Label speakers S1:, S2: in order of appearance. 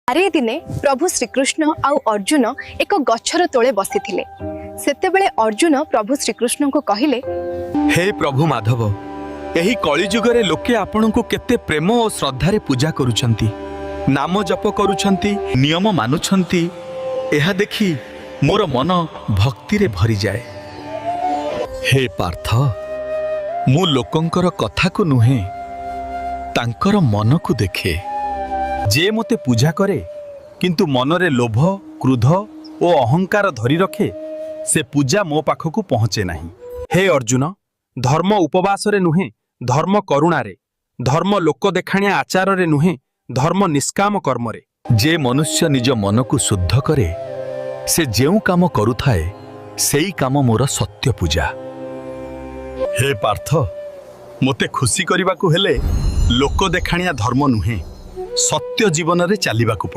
S1: ଆରେ ଦିନେ ପ୍ରଭୁ ଶ୍ରୀକୃଷ୍ଣ ଆଉ ଅର୍ଜୁନ ଏକ ଗଛର ତଳେ ବସିଥିଲେ। ସେତେବେଳେ ଅର୍ଜୁନ ପ୍ରଭୁ ଶ୍ରୀକୃଷ୍ଣଙ୍କୁ କହିଲେ,
S2: हे प्रभु माधव, एही कलिजुगरे लोके आपणको केते प्रेम और श्रद्धारे पूजा करूछंती, नाम जप करूछंती, नियम मानुछंती। एहा देखी मोर मन भक्ति रे भरी जाए। हे पार्थ, मु लोकंकर कथा को नुहे तांकर मन को देखे। जे मते पूजा करे किंतु मनरे लोभ, क्रोध और अहंकार धरी रखे, से पूजा मो पाखकु पहुँचे नहीं। हे अर्जुन, धर्म उपवास रे नुहे, धर्म करुणा रे, धर्म लोक देखाणिया आचार रे नुहे, धर्म निष्काम कर्म रे। जे मनुष्य निज मन को शुद्ध करे, से जेउ काम करुथाए, सेई काम मोर सत्य पूजा। हे पार्थ, मोते खुशी करिबाकु हेले लोक देखाणिया धर्म नुहे, सत्य जीवन रे चालिबाकु पड़े।